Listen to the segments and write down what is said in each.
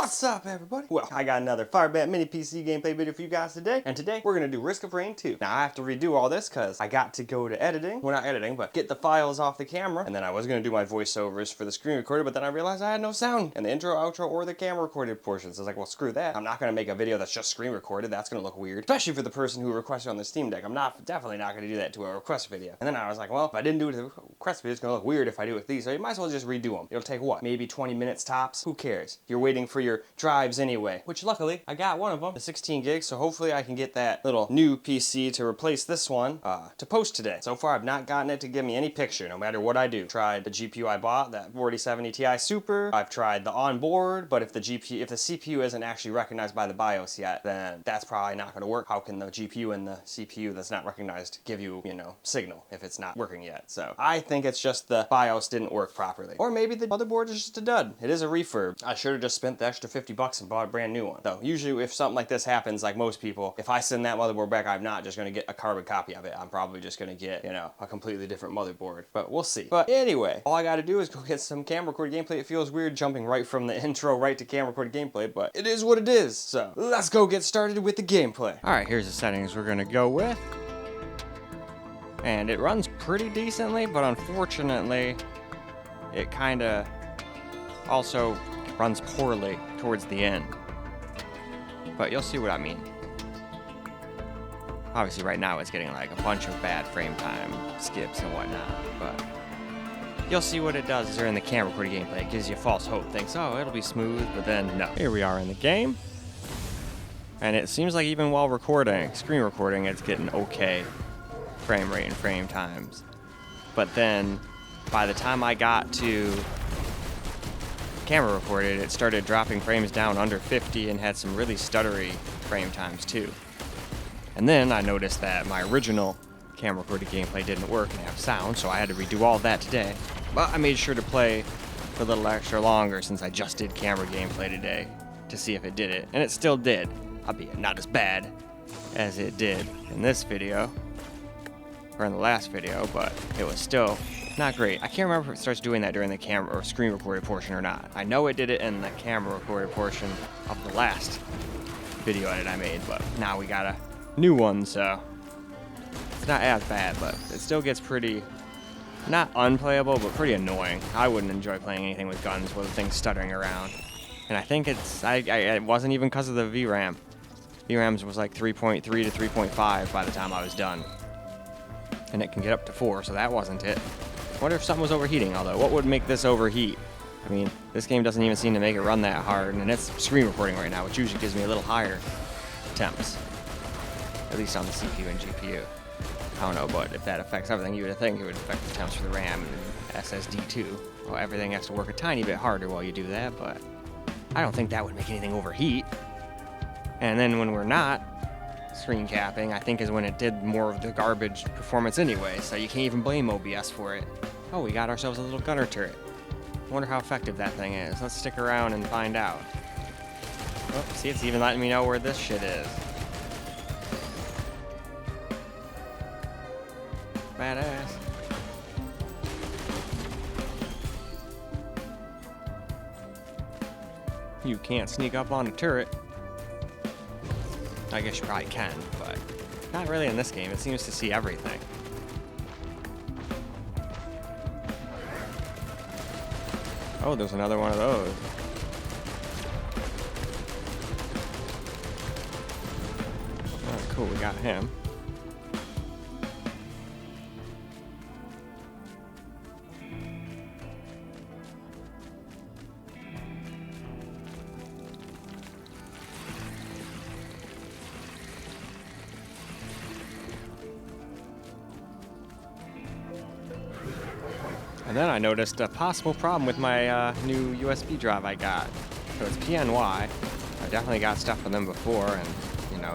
What's up, everybody? Well, I got another FIREBAT mini PC gameplay video for you guys today, and today we're gonna do Risk of Rain 2. Now I have to redo all this because I got to go to editing. Well, not editing, but get the files off the camera, and then I was gonna do my voiceovers for the screen recorder, but then I realized I had no sound in the intro, outro, or the camera recorded portions. So I was like, well, screw that. I'm not gonna make a video that's just screen recorded. That's gonna look weird, especially for the person who requested on the Steam Deck. I'm definitely not gonna do that to a request video. And then I was like, well, if I didn't do it to the request video, it's gonna look weird if I do it with these. So you might as well just redo them. It'll take what? Maybe 20 minutes tops. Who cares? You're waiting for your drives anyway, which luckily I got one of them, the 16 gigs, so hopefully I can get that little new PC to replace this one to post today. So far I've not gotten it to give me any picture, no matter what I do. Tried the GPU I bought, that 4070 Ti Super. I've tried the onboard, but if the CPU isn't actually recognized by the BIOS yet, then that's probably not going to work. How can the GPU and the CPU that's not recognized give you, signal if it's not working yet? So I think it's just the BIOS didn't work properly. Or maybe the motherboard is just a dud. It is a refurb. I should have just spent the extra $50 and bought a brand new one. So usually if something like this happens, like most people, if I send that motherboard back, I'm not just going to get a carbon copy of it. I'm probably just going to get, a completely different motherboard. But we'll see. But anyway, all I got to do is go get some camera recorded gameplay. It feels weird jumping right from the intro right to camera recorded gameplay, but it is what it is. So let's go get started with the gameplay. All right, here's the settings we're going to go with. And it runs pretty decently, but unfortunately, it kind of also runs poorly towards the end. But you'll see what I mean. Obviously right now it's getting like a bunch of bad frame time skips and whatnot, but you'll see what it does during the camera recording gameplay. It gives you false hope, thinks, oh, it'll be smooth, but then no. Here we are in the game, and it seems like even while recording, screen recording, it's getting okay frame rate and frame times. But then by the time I got to camera recorded, it started dropping frames down under 50 and had some really stuttery frame times too. And then I noticed that my original camera recorded gameplay didn't work and have sound, so I had to redo all that today. But I made sure to play for a little extra longer since I just did camera gameplay today to see if it did it. And it still did, albeit not as bad as it did in this video, or in the last video, but it was still not great. I can't remember if it starts doing that during the camera or screen recorded portion or not. I know it did it in the camera recorded portion of the last video edit I made, but now we got a new one, so it's not as bad, but it still gets pretty, not unplayable, but pretty annoying. I wouldn't enjoy playing anything with guns with things stuttering around. And I think it wasn't even because of the VRAM. VRAMs was like 3.3 to 3.5 by the time I was done. And it can get up to 4, so that wasn't it. I wonder if something was overheating, although what would make this overheat? I mean, this game doesn't even seem to make it run that hard, and it's screen recording right now, which usually gives me a little higher temps. At least on the CPU and GPU. I don't know, but if that affects everything, you would think it would affect the temps for the RAM and SSD too. Well, everything has to work a tiny bit harder while you do that, but I don't think that would make anything overheat. And then when we're not screen capping, I think is when it did more of the garbage performance anyway, so you can't even blame OBS for it. Oh, we got ourselves a little gunner turret. I wonder how effective that thing is. Let's stick around and find out. Oh, see, it's even letting me know where this shit is. Badass. You can't sneak up on a turret. I guess you probably can, but not really in this game. It seems to see everything. Oh, there's another one of those. Oh, cool, we got him. And then I noticed a possible problem with my new USB drive I got. So it's PNY. I definitely got stuff from them before, and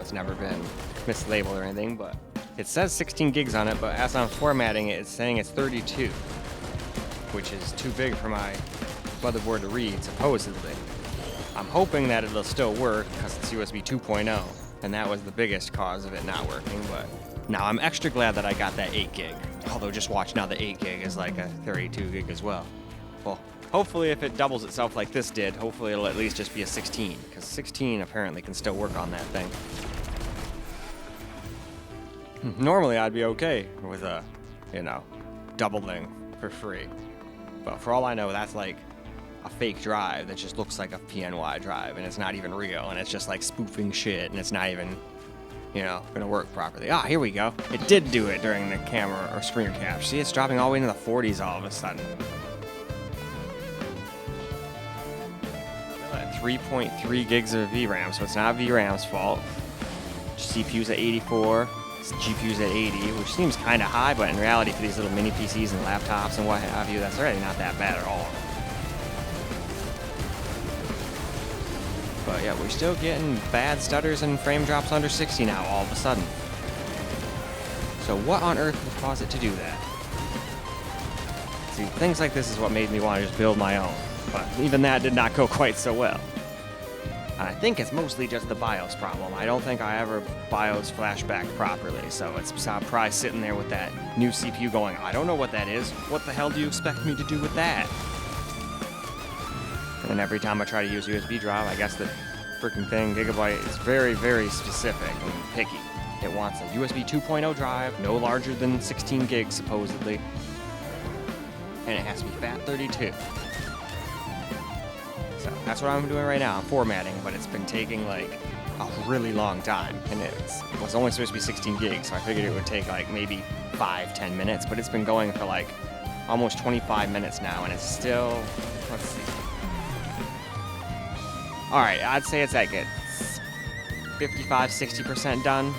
it's never been mislabeled or anything, but it says 16 gigs on it, but as I'm formatting it, it's saying it's 32, which is too big for my motherboard to read, supposedly. I'm hoping that it'll still work because it's USB 2.0, and that was the biggest cause of it not working, but now I'm extra glad that I got that 8 gig. Although just watch now, the 8 gig is like a 32 gig as well. Well, Hopefully if it doubles itself like this did, hopefully it'll at least just be a 16, because 16 apparently can still work on that thing. Normally I'd be okay with a, you know, doubling for free. But for all I know, that's like a fake drive that just looks like a PNY drive, and it's not even real, and it's just like spoofing shit, and it's not even, you know, gonna work properly. Ah, here we go. It did do it during the camera or screen cap. See, it's dropping all the way into the 40s all of a sudden. 3.3 gigs of VRAM, so it's not VRAM's fault. CPU's at 84, GPU's at 80, which seems kind of high, but in reality for these little mini PCs and laptops and what have you, that's already not that bad at all. But yeah, we're still getting bad stutters and frame drops under 60 now all of a sudden. So what on earth would cause it to do that? See, things like this is what made me want to just build my own, but even that did not go quite so well. I think it's mostly just the BIOS problem. I don't think I ever BIOS flashback properly, so it's probably sitting there with that new CPU going, I don't know what that is. What the hell do you expect me to do with that? And then every time I try to use USB drive, I guess the freaking thing, Gigabyte, is very, very specific and picky. It wants a USB 2.0 drive, no larger than 16 gigs supposedly, and it has to be FAT32. So that's what I'm doing right now. I'm formatting, but it's been taking like a really long time, and it was only supposed to be 16 gigs, so I figured it would take like maybe 5-10 minutes, but it's been going for like almost 25 minutes now, and it's still, let's see. Alright, I'd say it's like 55-60% done.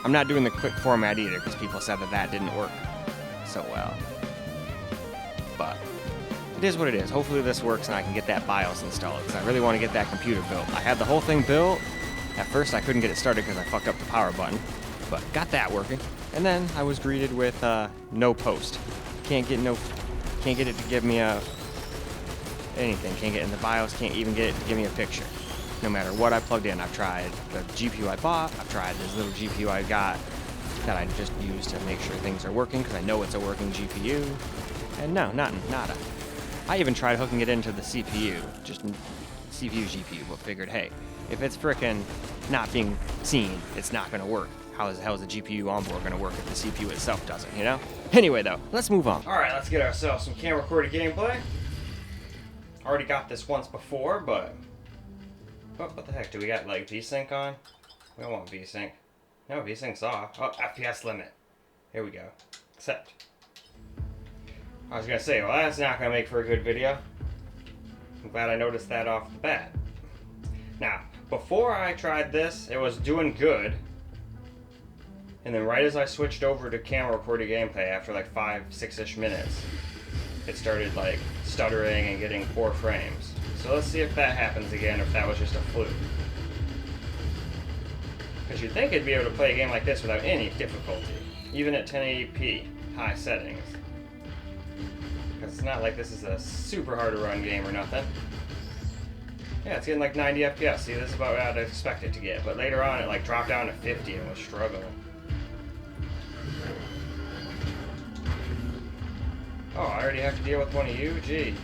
I'm not doing the quick format either, because people said that didn't work so well. But it is what it is. Hopefully this works and I can get that BIOS installed, because I really want to get that computer built. I had the whole thing built. At first I couldn't get it started because I fucked up the power button, but got that working. And then I was greeted with no post. Can't get it to give me anything. Can't get in the BIOS, can't even get it to give me a picture. No matter what I plugged in. I've tried the GPU I bought, I've tried this little GPU I got that I just use to make sure things are working, because I know it's a working GPU. And no, nothing, nada. I even tried hooking it into the CPU, just CPU GPU, but figured, hey, if it's frickin' not being seen, it's not gonna work. How the hell is the GPU onboard gonna work if the CPU itself doesn't, you know? Anyway though, let's move on. Alright, let's get ourselves some camera recorded gameplay. Already got this once before, but oh, what the heck, do we got like VSync on? We don't want VSync. No, VSync's off. Oh, FPS limit. Here we go. Accept. I was gonna say, well, that's not gonna make for a good video. I'm glad I noticed that off the bat. Now, before I tried this, it was doing good. And then right as I switched over to camera recorded gameplay after like 5-6-ish minutes, it started like stuttering and getting poor frames. So let's see if that happens again, if that was just a fluke. Because you'd think it'd be able to play a game like this without any difficulty, even at 1080p high settings. Because it's not like this is a super hard to run game or nothing. Yeah, it's getting like 90 FPS. See, this is about what I'd expect it to get. But later on, it like dropped down to 50 and was struggling. Oh, I already have to deal with one of you? Jeez.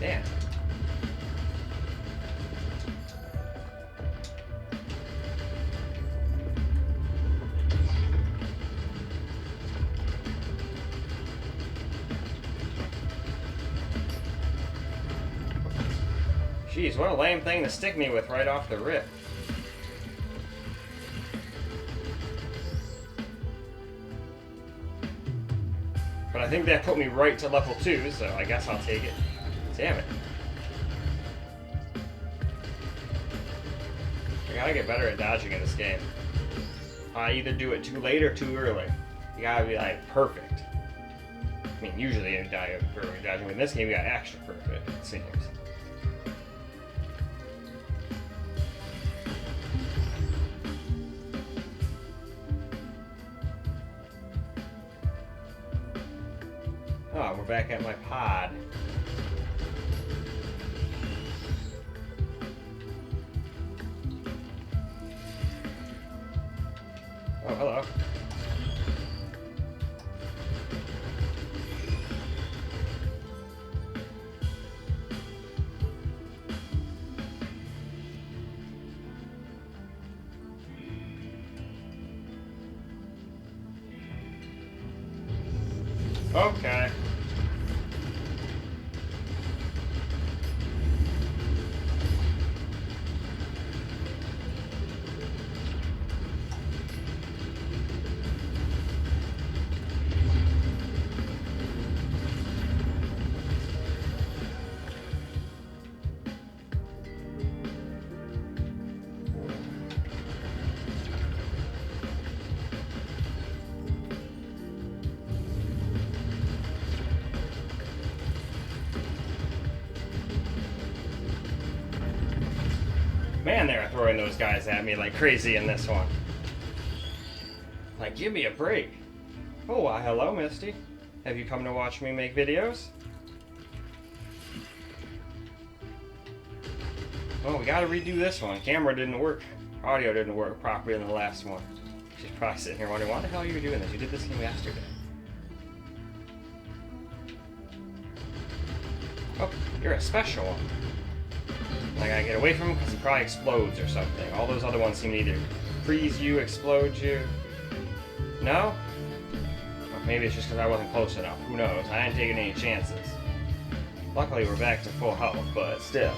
Damn. Jeez, what a lame thing to stick me with right off the rip. But I think that put me right to level 2, so I guess I'll take it. Damn it. I gotta get better at dodging in this game. I either do it too late or too early. You gotta be like perfect. I mean, usually you die early dodging, but in this game you got extra perfect, it seems. Oh, we're back at my pod. Oh, hello. Okay. Man, they were throwing those guys at me like crazy in this one. Like, give me a break. Oh, why, hello, Misty. Have you come to watch me make videos? Oh, we gotta redo this one. Camera didn't work. Audio didn't work properly in the last one. She's probably sitting here wondering, why the hell are you doing this? You did this game yesterday. Oh, you're a special one. I gotta get away from him because he probably explodes or something. All those other ones seem to either freeze you, explode you. No? Or maybe it's just because I wasn't close enough. Who knows? I ain't taking any chances. Luckily, we're back to full health, but still.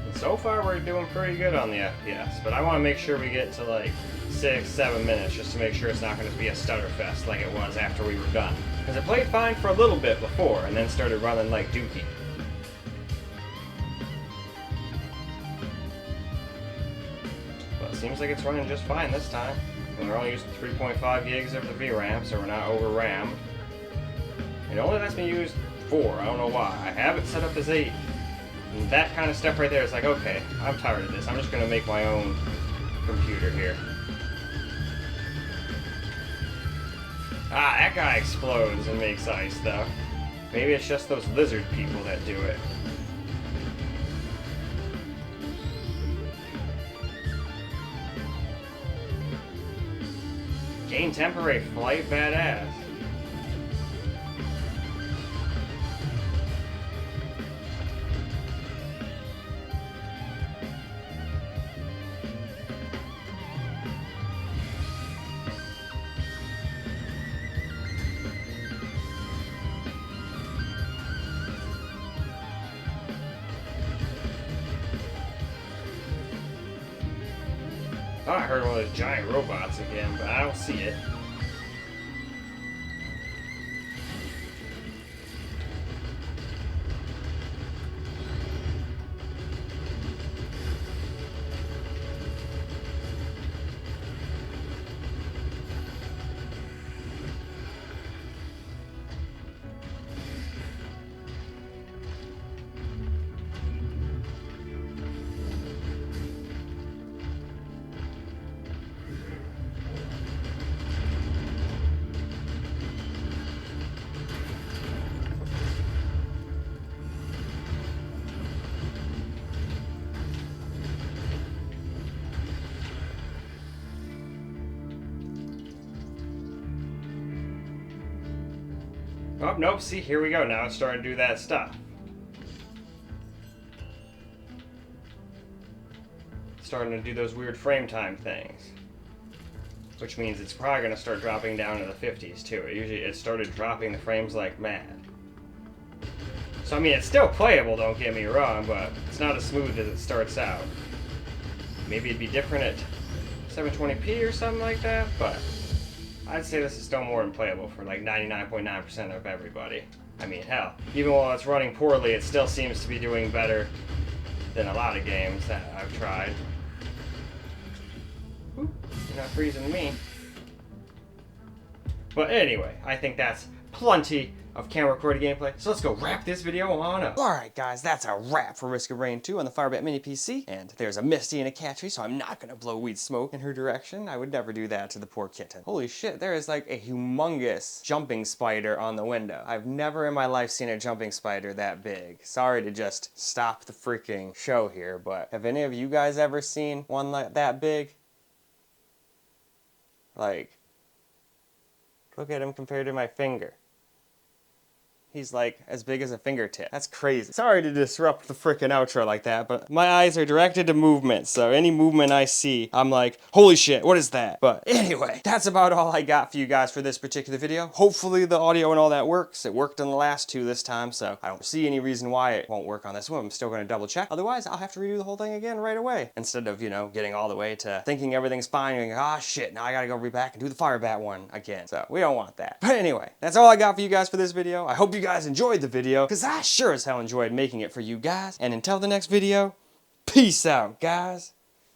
And so far, we're doing pretty good on the FPS, but I want to make sure we get to like 6-7 minutes just to make sure it's not going to be a stutter fest like it was after we were done. Because it played fine for a little bit before, and then started running like dookie. But it seems like it's running just fine this time. And we're only using 3.5 gigs of the VRAM, so we're not over RAM. It only lets me use 4, I don't know why. I have it set up as 8. And that kind of stuff right there is like, okay, I'm tired of this. I'm just going to make my own computer here. Ah, that guy explodes and makes ice, though. Maybe it's just those lizard people that do it. Gain temporary flight, badass. Oh, I heard one of those giant robots again, but I don't see it. Oh, nope, see, here we go. Now it's starting to do that stuff. It's starting to do those weird frame time things. Which means it's probably going to start dropping down to the 50s, too. It started dropping the frames like mad. So, I mean, it's still playable, don't get me wrong, but it's not as smooth as it starts out. Maybe it'd be different at 720p or something like that, but I'd say this is still more than playable for like 99.9% of everybody. I mean, hell, even while it's running poorly, it still seems to be doing better than a lot of games that I've tried. Ooh, you're not freezing me. But anyway, I think that's plenty of camera recorded gameplay. So let's go wrap this video on up. Alright guys, that's a wrap for Risk of Rain 2 on the FIREBAT mini PC. And there's a Misty and a cat tree, so I'm not gonna blow weed smoke in her direction. I would never do that to the poor kitten. Holy shit, there is like a humongous jumping spider on the window. I've never in my life seen a jumping spider that big. Sorry to just stop the freaking show here, but have any of you guys ever seen one like that big? Like, look at him compared to my finger. He's like as big as a fingertip. That's crazy. Sorry to disrupt the frickin' outro like that, but my eyes are directed to movement, so any movement I see, I'm like, holy shit, what is that? But anyway, that's about all I got for you guys for this particular video. Hopefully the audio and all that works. It worked on the last two this time, so I don't see any reason why it won't work on this one. I'm still gonna double check. Otherwise, I'll have to redo the whole thing again right away. Instead of, you know, getting all the way to thinking everything's fine and going, ah shit, now I gotta go back and do the FIREBAT one again. So we don't want that. But anyway, that's all I got for you guys for this video. I hope you guys enjoyed the video, because I sure as hell enjoyed making it for you guys. And until the next video, peace out, guys.